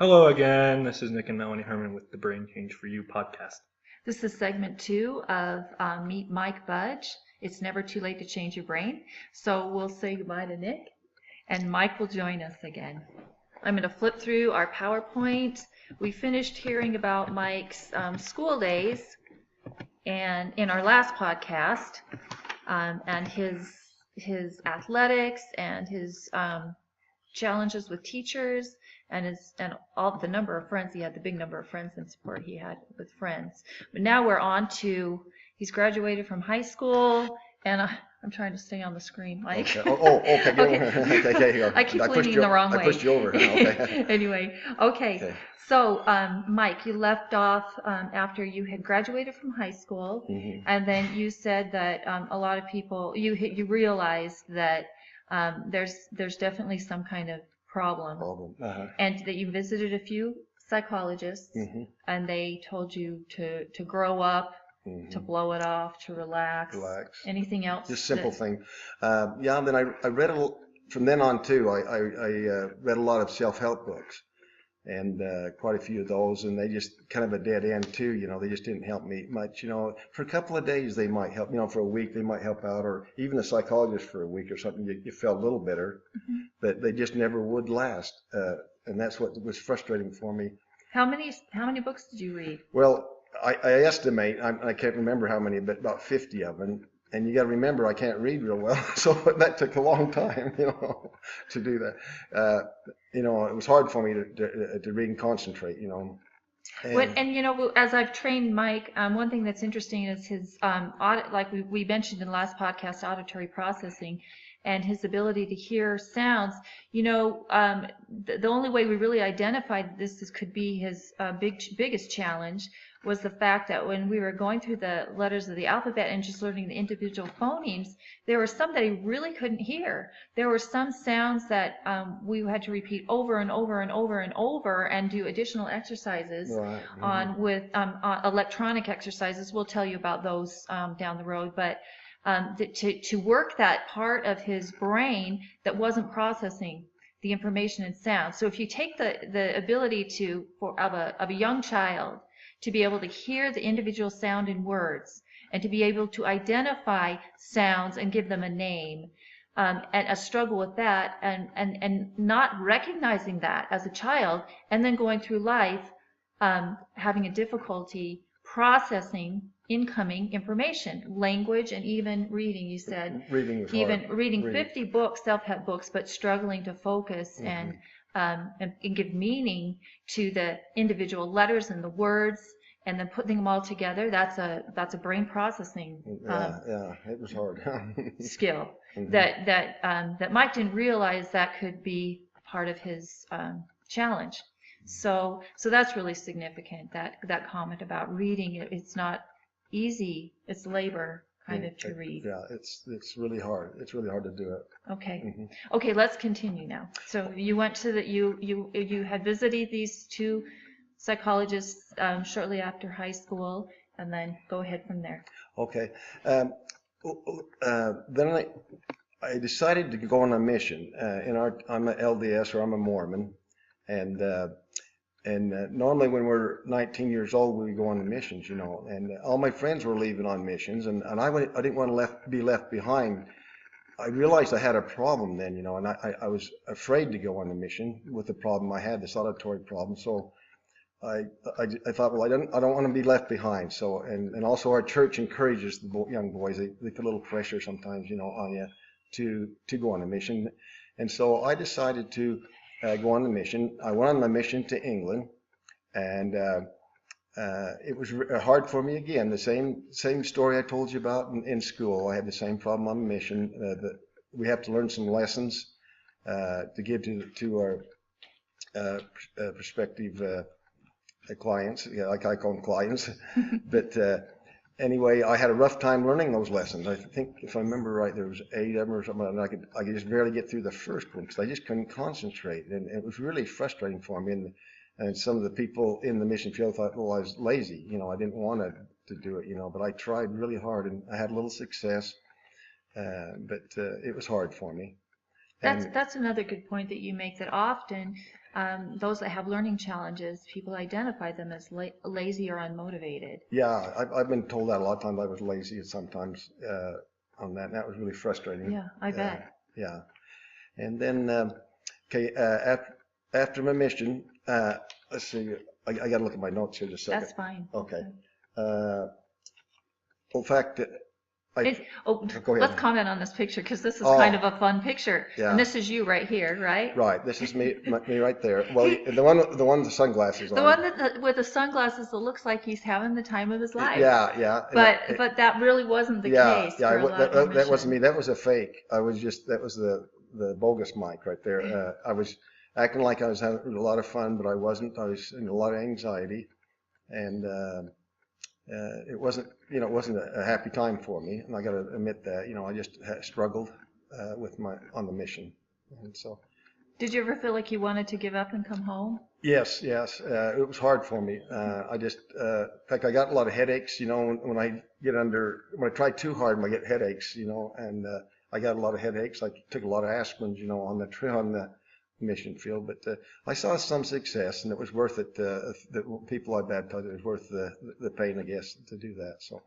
Hello again. This is Nick and Melanie Herman with the Brain Change for You podcast. This is segment 2 of Meet Mike Budge. It's never too late to change your brain. So we'll say goodbye to Nick, and Mike will join us again. I'm going to flip through our PowerPoint. We finished hearing about Mike's school days and in our last podcast, and his athletics and his challenges with teachers and all the number of friends he had, the big number of friends and support he had with friends. But now we're on to, he's graduated from high school, and I'm trying to stay on the screen, Mike. Okay. Okay. Okay. I keep leaning the wrong way. I pushed you over. Okay. Anyway, okay. So, Mike, you left off after you had graduated from high school, and then you said that a lot of people, you realized that there's definitely some kind of problem. And that you visited a few psychologists, and they told you to grow up, to blow it off, to relax. Anything else? Just simple thing. Yeah. Then I read from then on too. I read a lot of self-help books, and quite a few of those, and they just kind of a dead end too. They just didn't help me much. For a couple of days they might help. For a week they might help out, or even a psychologist for a week or something. You felt a little better, but they just never would last. And that's what was frustrating for me. How many books did you read? Well, I estimate, I can't remember how many, but about 50 of them. And you got to remember, I can't read real well, so that took a long time, to do that. It was hard for me to read and concentrate, As I've trained Mike, one thing that's interesting is his like we mentioned in the last podcast, auditory processing, and his ability to hear sounds. The only way we really identified this could be his biggest challenge was the fact that when we were going through the letters of the alphabet and just learning the individual phonemes, there were some that he really couldn't hear. There were some sounds that we had to repeat over and over and over and over and do additional exercises on with electronic exercises. We'll tell you about those down the road, but to work that part of his brain that wasn't processing the information and sound. So if you take the ability of a young child to be able to hear the individual sound in words and to be able to identify sounds and give them a name, and a struggle with that, and not recognizing that as a child, and then going through life having a difficulty processing incoming information, language, and even reading. You said reading was even hard. reading 50 books, self-help books, but struggling to focus and give meaning to the individual letters and the words, and then putting them all together. That's a brain processing it was hard skill that Mike didn't realize that could be part of his challenge. So that's really significant, that comment about reading. It's not easy, it's labor kind of to read. Yeah, it's really hard. It's really hard to do it. Okay. Okay, let's continue now. So you went to you had visited these two psychologists shortly after high school, and then go ahead from there. Okay. Then I decided to go on a mission. I'm an LDS, or I'm a Mormon, and normally when we're 19 years old, we go on missions, and all my friends were leaving on missions, and I didn't want to be left behind. I realized I had a problem then, and I was afraid to go on the mission with the problem I had, this auditory problem. So I thought, well, I don't want to be left behind. So, and also our church encourages the young boys. They put a little pressure sometimes, on you to go on a mission. And so I decided to go on the mission. I went on my mission to England, and it was hard for me again. The same story I told you about in school. I had the same problem on the mission. We have to learn some lessons to give to our prospective clients, like I call them clients. But anyway, I had a rough time learning those lessons. I think, if I remember right, there was 8 of them or something, and I could just barely get through the first one because I just couldn't concentrate, and it was really frustrating for me. And some of the people in the mission field thought, well, I was lazy, I didn't want to do it, but I tried really hard, and I had a little success, but it was hard for me. That's another good point that you make, that often those that have learning challenges, people identify them as lazy or unmotivated. Yeah, I've been told that a lot of times. I was lazy sometimes on that, and that was really frustrating. Yeah, I bet. Yeah. And then, okay, after my mission, let's see, I got to look at my notes here just a second. That's fine. Okay. In fact, go ahead. Let's comment on this picture because this is Oh. kind of a fun picture. Yeah. And this is you right here, right? Right, this is me right there. Well, the one with the sunglasses on. The one with the sunglasses that looks like he's having the time of his life. Yeah, yeah. But that really wasn't the case. Yeah, for a lot of that wasn't me. missions. That was a fake. That was the bogus Mike right there. I was acting like I was having a lot of fun, but I wasn't. I was in a lot of anxiety, and it wasn't a happy time for me, and I got to admit that. I just struggled on the mission, and so. Did you ever feel like you wanted to give up and come home? Yes. It was hard for me. In fact, I got a lot of headaches. When I try too hard, I get headaches. And I got a lot of headaches. I took a lot of aspirins, on the mission field. But I saw some success, and it was worth it. The people I baptized, it was worth the pain, I guess, to do that. So.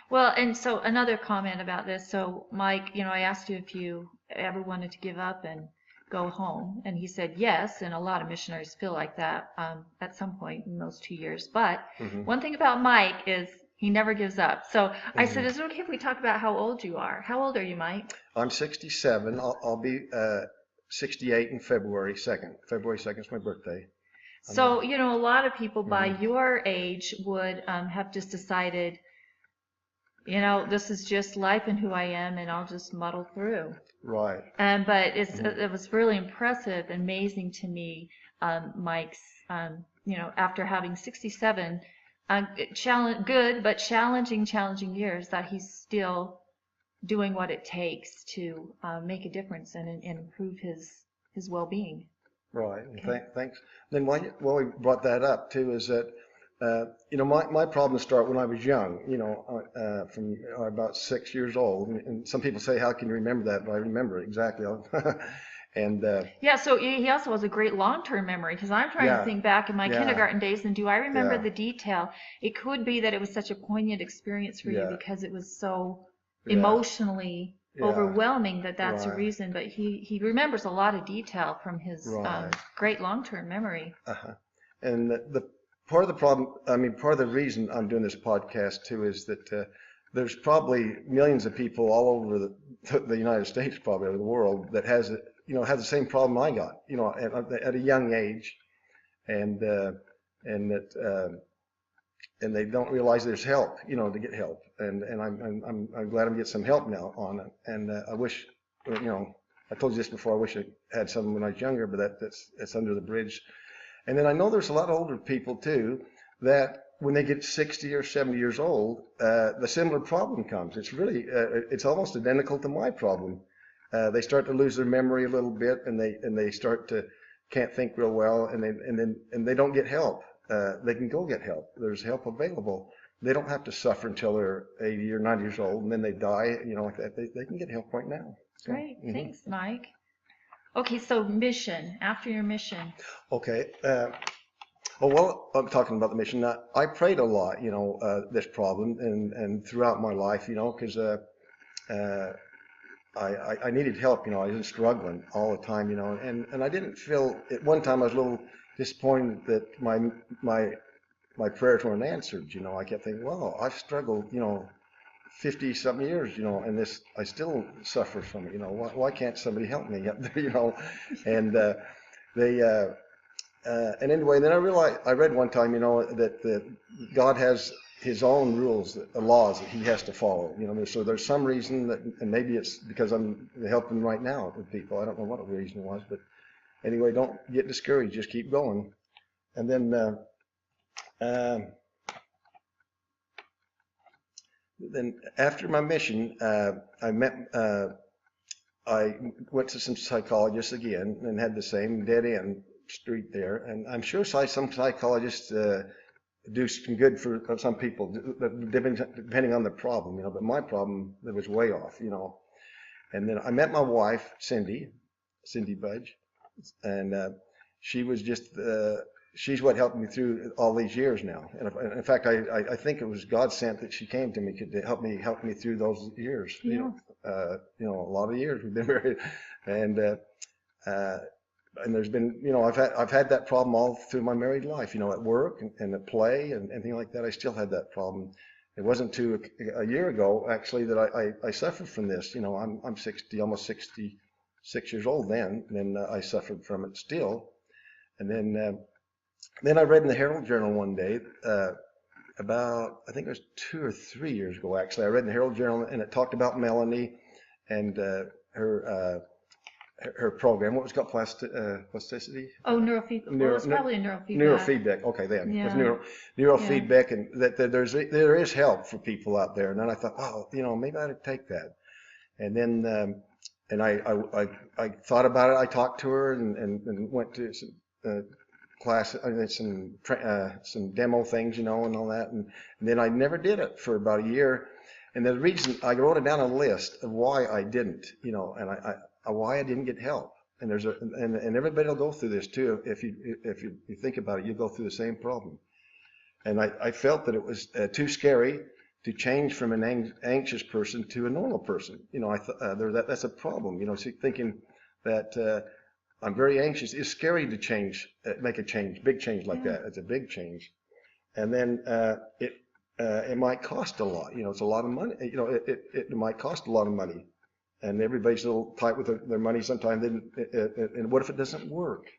Well, and so another comment about this. So, Mike, I asked you if you ever wanted to give up and go home, and he said yes, and a lot of missionaries feel like that at some point in those 2 years. But one thing about Mike is he never gives up. So I said, is it okay if we talk about how old you are? How old are you, Mike? I'm 67. I'll be 68 in February 2nd. February 2nd is my birthday. So, a lot of people by your age would have just decided, this is just life and who I am, and I'll just muddle through. Right. But it was really impressive, amazing to me, Mike's, after having 67 good but challenging years, that he's still doing what it takes to make a difference and improve his well-being. Right. Okay. Thanks. Then why we brought that up too is that my problems start when I was young. From about 6 years old, and some people say, "How can you remember that?" But I remember it exactly. And yeah, so he also has a great long-term memory, because I'm trying to think back in my kindergarten days, and do I remember the detail? It could be that it was such a poignant experience for you because it was so emotionally overwhelming that's a reason. But he remembers a lot of detail from his great long-term memory. And the part of the problem, part of the reason I'm doing this podcast too is that there's probably millions of people all over the United States, probably, or the world, that have the same problem I got, at a young age, and they don't realize there's help, to get help, and I'm glad I'm getting some help now on it, and I wish, I told you this before, I wish I had some when I was younger, but that's under the bridge. And then I know there's a lot of older people too that when they get 60 or 70 years old, the similar problem comes. It's really, it's almost identical to my problem. They start to lose their memory a little bit, and they start to can't think real well, and they don't get help. They can go get help. There's help available. They don't have to suffer until they're 80 or 90 years old, and then they die, like that. They can get help right now. So, Great. Thanks, Mike. Okay, so mission, after your mission. Okay. Well, I'm talking about the mission. I prayed a lot, this problem, and throughout my life, because I needed help, I was struggling all the time, and I didn't feel, at one time I was a little disappointed that my prayers weren't answered, I kept thinking, well, I've struggled, 50 something years, and I still suffer from it, why can't somebody help me up there, and and anyway, then I read one time, that God has his own rules, laws that he has to follow, so there's some reason that, and maybe it's because I'm helping right now with people, I don't know what the reason was, but anyway, don't get discouraged, just keep going. And then after my mission, I went to some psychologists again and had the same dead end street there. And I'm sure some psychologists do some good for some people, depending on the problem, but my problem, it was way off, And then I met my wife, Cindy Budge, and she was just, she's what helped me through all these years now. And in fact, I think it was God sent that she came to me to help me through those years. Yeah. A lot of years we've been married, and there's been, I've had that problem all through my married life, at work and at play and things like that. I still had that problem. It wasn't too a year ago actually that I suffered from this. I'm 60, almost 66 years old then, and I suffered from it still. And then I read in the Herald Journal one day, about, I think it was 2 or 3 years ago actually, I read in the Herald Journal, and it talked about Melanie and her program. What was it called? Plasticity? Oh, neurofeedback. Well, it's probably a neurofeedback. Neurofeedback. Okay, then. Yeah. It was neurofeedback, and that there is help for people out there. And then I thought, oh, maybe I ought to take that. And then, and I thought about it. I talked to her and went to some class, some demo things, and all that. And then I never did it for about a year. And the reason, I wrote it down on a list of why I didn't, and why I didn't get help. And and everybody will go through this too. If you think about it, you go through the same problem. And I felt that it was too scary to change from an anxious person to a normal person. I thought that's a problem. Thinking that I'm very anxious. It's scary to change, make a change, big change like that. It's a big change, and then it might cost a lot. It's a lot of money. It might cost a lot of money. And everybody's a little tight with their money sometimes. And what if it doesn't work?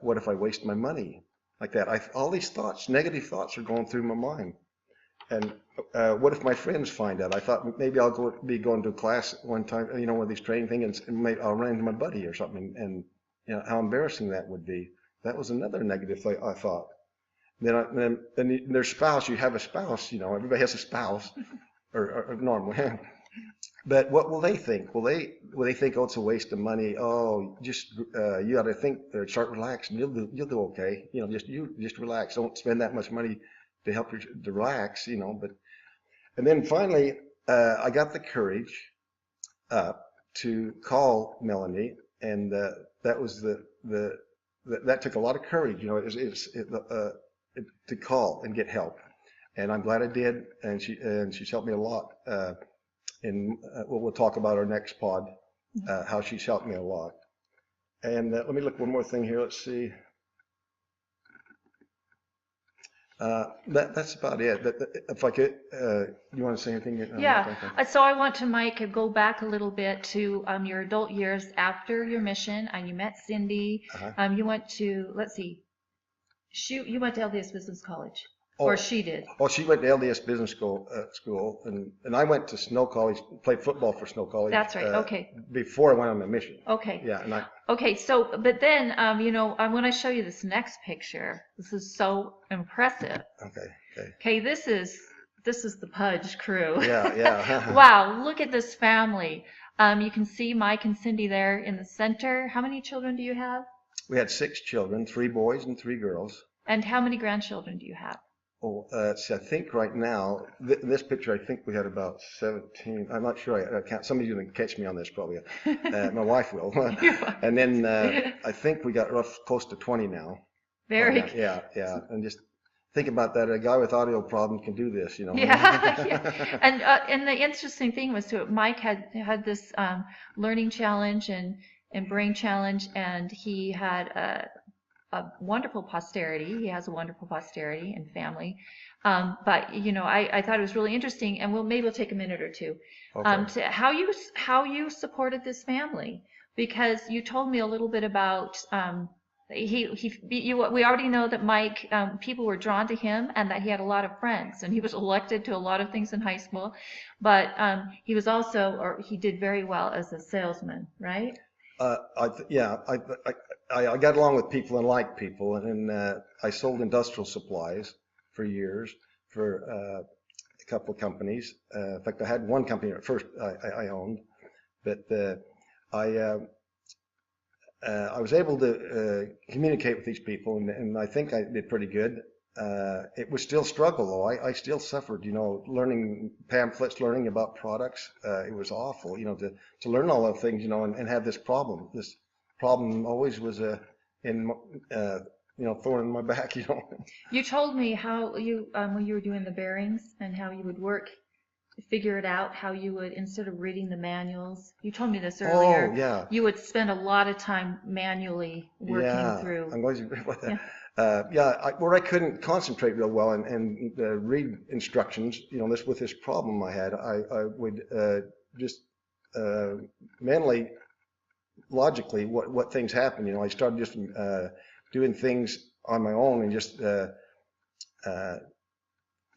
What if I waste my money like that? All these thoughts, negative thoughts, are going through my mind. And what if my friends find out? I thought maybe I'll be going to a class one time, one of these training things, and maybe I'll run into my buddy or something, and how embarrassing that would be. That was another negative thing I thought. Then their spouse. You have a spouse. Everybody has a spouse, or normally. But what will they think? Will they think, oh, it's a waste of money? Oh, just you ought to think, start relaxing. You'll do okay. Just relax. Don't spend that much money to help you to relax. But and then finally, I got the courage to call Melanie, and that was that took a lot of courage. To call and get help, and I'm glad I did. And she's helped me a lot. And we'll talk about our next pod, how she's helped me a lot. And let me look one more thing here. Let's see. That's about it. If I could, you want to say anything? Yeah. So I want to, Mike, go back a little bit to your adult years after your mission. You met Cindy. You went to, let's see, you went to LDS Business College. Or she did. Oh, she went to LDS Business School, and I went to Snow College, played football for Snow College. That's right. Okay. Before I went on my mission. Okay. Yeah, Okay, so but then I'm going to show you this next picture. This is so impressive. Okay. This is the Budge crew. Yeah. Wow, look at this family. You can see Mike and Cindy there in the center. How many children do you have? We had 6 children, 3 boys and 3 girls. And how many grandchildren do you have? Oh, I think right now, this picture, I think we had about 17. I'm not sure. I can't. Somebody's going to catch me on this probably. My wife will. And then I think we got close to 20 now. Very good. Yeah. And just think about that. A guy with audio problems can do this, Yeah. And the interesting thing was too, Mike had this learning challenge and brain challenge, and he had a wonderful posterity. He has a wonderful posterity and family. But I thought it was really interesting, and maybe we'll take a minute or two to how you supported this family, because you told me a little bit about we already know that Mike, people were drawn to him, and that he had a lot of friends, and he was elected to a lot of things in high school, but he was also, he did very well as a salesman, right? I got along with people and liked people, and I sold industrial supplies for years for a couple of companies. In fact, I had one company at first I owned, but I was able to communicate with these people, and I think I did pretty good. It was still struggle though. I still suffered, learning pamphlets, learning about products. It was awful, to learn all those things, and have this problem. This problem always was in thorn in my back, You told me how you, when you were doing the bearings and how you would figure it out, how you would, instead of reading the manuals, you told me this earlier. Oh, yeah. You would spend a lot of time manually working through. I'm glad you about that. Where I couldn't concentrate real well and read instructions, with this problem I had, I would just mentally, logically, what things happen. I started just doing things on my own and just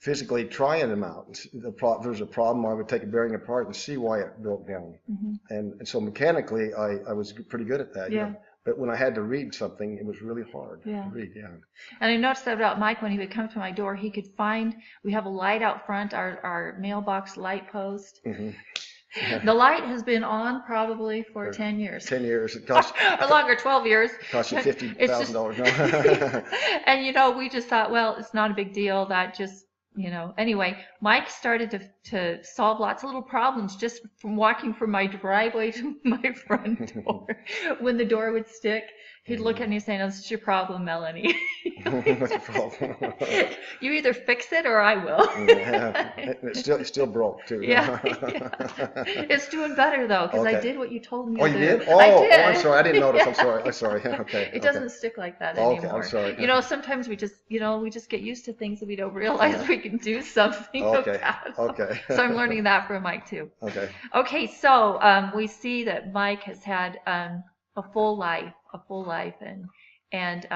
physically trying them out. If there's a problem, I would take a bearing apart and see why it broke down. Mm-hmm. And so mechanically, I was pretty good at that. Yeah. But when I had to read something, it was really hard to read. Yeah. And I noticed that about Mike when he would come to my door, he could find, we have a light out front, our mailbox light post. Mm-hmm. The light has been on probably for 10 years. 10 years. It cost or longer, 12 years. It cost you $50,000. And we just thought, well, it's not a big deal. That just, Anyway, Mike started to solve lots of little problems just from walking from my driveway to my front door. When the door would stick, he'd look at me saying, "Oh, this is your problem, Melanie." What's the problem? You either fix it or I will. Yeah. It's still broke too. Yeah. It's doing better though, because I did what you told me to do. You did? I did. Oh, I'm sorry. I didn't notice. I'm sorry. Okay. It doesn't stick like that anymore. Okay, I'm sorry. Sometimes we just get used to things and we don't realize we can do something about. Okay. So I'm learning that from Mike too. Okay. Okay, so we see that Mike has had a full life, and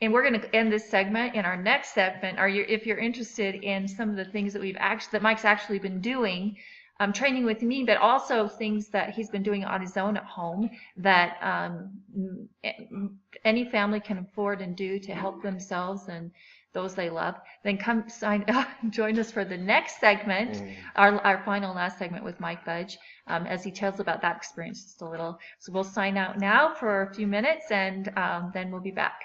we're going to end this segment. In our next segment, if you're interested in some of the things that Mike's actually been doing, training with me, but also things that he's been doing on his own at home that any family can afford and do to help themselves and those they love, then come join us for the next segment, our final last segment with Mike Budge, as he tells about that experience just a little. So we'll sign out now for a few minutes, and then we'll be back.